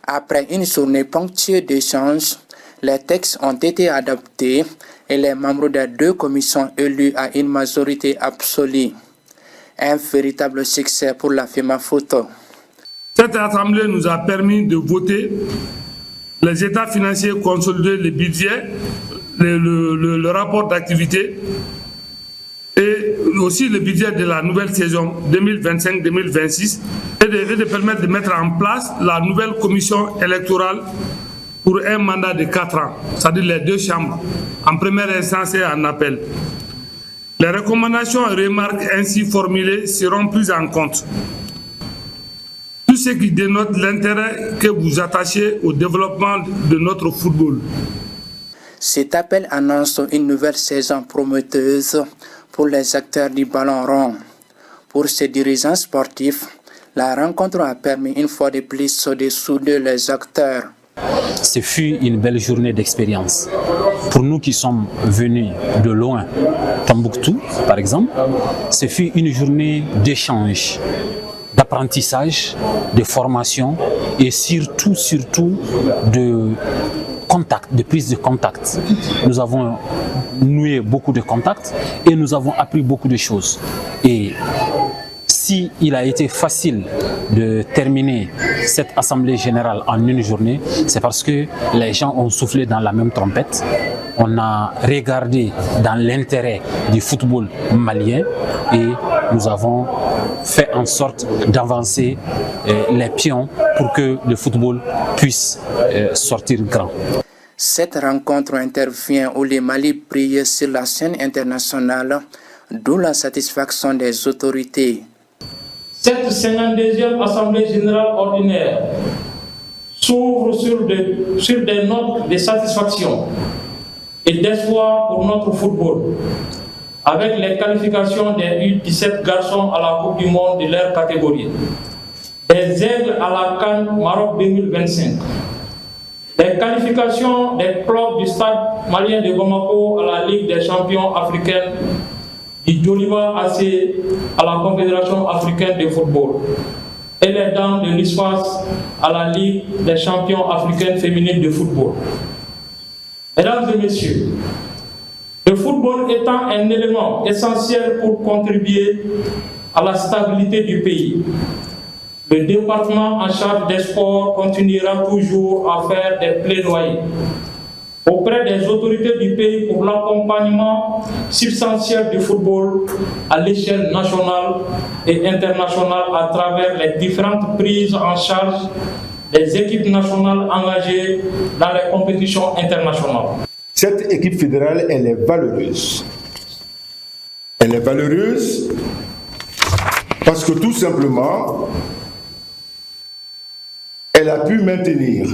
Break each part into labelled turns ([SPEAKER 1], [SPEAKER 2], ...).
[SPEAKER 1] Après une journée ponctuée d'échanges, les textes ont été adoptés et les membres des deux commissions élus à une majorité absolue. Un véritable succès pour la FEMAFOOT.
[SPEAKER 2] Cette assemblée nous a permis de voter les états financiers consolidés, le budget, le rapport d'activité et aussi le budget de la nouvelle saison 2025-2026 et de permettre de mettre en place la nouvelle commission électorale pour un mandat de 4 ans, c'est-à-dire les deux chambres, en première instance et en appel. Les recommandations et remarques ainsi formulées seront prises en compte. Tout ce qui dénote l'intérêt que vous attachez au développement de notre football.
[SPEAKER 1] Cet appel annonce une nouvelle saison prometteuse pour les acteurs du ballon rond. Pour ces dirigeants sportifs, la rencontre a permis une fois de plus de souder les acteurs.
[SPEAKER 3] Ce fut une belle journée d'expérience. Pour nous qui sommes venus de loin, Tombouctou par exemple, ce fut une journée d'échange, d'apprentissage, de formation et surtout de contact, de prise de contact. Nous avons noué beaucoup de contacts et nous avons appris beaucoup de choses. Et si il a été facile de terminer cette assemblée générale en une journée, c'est parce que les gens ont soufflé dans la même trompette. On a regardé dans l'intérêt du football malien et nous avons fait en sorte d'avancer les pions pour que le football puisse sortir grand.
[SPEAKER 1] Cette rencontre intervient où le Mali brille sur la scène internationale, d'où la satisfaction des autorités.
[SPEAKER 4] Cette 52e Assemblée générale ordinaire s'ouvre sur des notes de satisfaction et d'espoir pour notre football, avec les qualifications des U17 garçons à la Coupe du Monde de leur catégorie, des aigles à la CAN Maroc 2025, les qualifications des clubs du stade malien de Bamako à la Ligue des champions africaine, du Joliba AC à la Confédération africaine de football et les dames de l'ISFAS à la Ligue des champions africaines féminines de football. Mesdames et messieurs, le football étant un élément essentiel pour contribuer à la stabilité du pays, le département en charge des sports continuera toujours à faire des plaidoyers auprès des autorités du pays pour l'accompagnement substantiel du football à l'échelle nationale et internationale à travers les différentes prises en charge des équipes nationales engagées dans les compétitions internationales.
[SPEAKER 5] Cette équipe fédérale, elle est valeureuse. Elle est valeureuse parce que tout simplement, elle a pu maintenir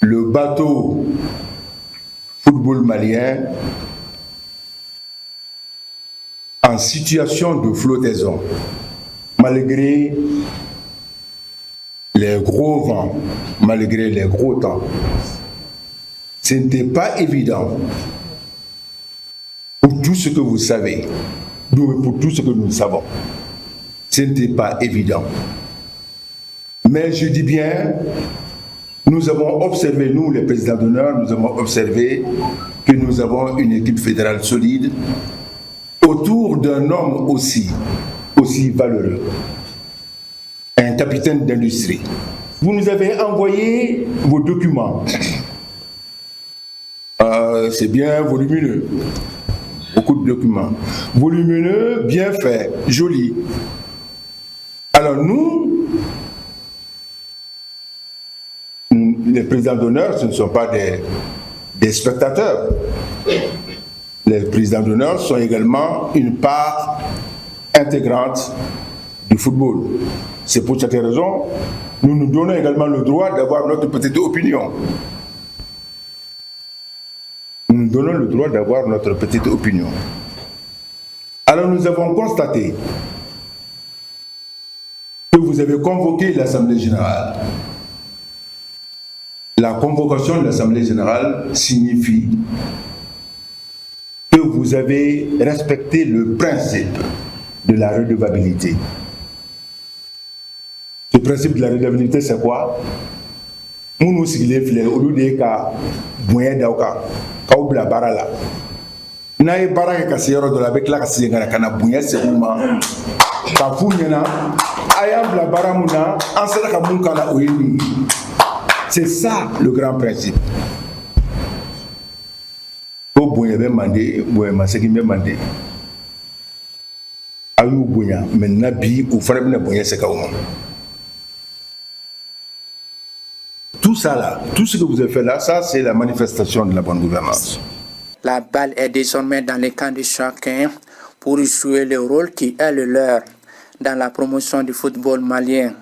[SPEAKER 5] le bateau football malien en situation de flottaison, malgré les gros vents, malgré les gros temps. Ce n'était pas évident pour tout ce que vous savez, pour tout ce que nous savons. Ce n'était pas évident. Mais je dis bien, nous avons observé, nous les présidents d'honneur, nous avons observé que nous avons une équipe fédérale solide autour d'un homme aussi valeureux, un capitaine d'industrie. Vous nous avez envoyé vos documents. C'est bien volumineux, beaucoup de documents. Volumineux, bien fait, joli. Alors nous, les présidents d'honneur, ce ne sont pas des spectateurs. Les présidents d'honneur sont également une part intégrante du football. C'est pour cette raison, nous nous donnons également le droit d'avoir notre petite opinion. Nous nous donnons le droit d'avoir notre petite opinion. Alors nous avons constaté que vous avez convoqué l'Assemblée générale. La convocation de l'Assemblée générale signifie que vous avez respecté le principe de la redevabilité. Ce Le principe de la redevabilité, c'est quoi? Nous sigilen filɛ olu de ka bonya d'aw kan k'aw bila baara la n'a ye baara kɛ ka se yɔrɔ dɔ la a bɛ tila ka segin ka na ka na bonya segin u ma k'a f'u ɲɛna a y'an bila baara mun na an sera ka mun k'a la o ye nin ye. C'est ça le grand principe. Ko bonya bɛ mande bonya ma segin bɛ mande a y'u bonya maintenant bi u fana bɛna bonya segin aw ma. Tout ça là, tout ce que vous avez fait là, ça c'est la manifestation de la bonne gouvernance.
[SPEAKER 1] La balle est désormais dans les camps de chacun pour jouer le rôle qui est le leur dans la promotion du football malien.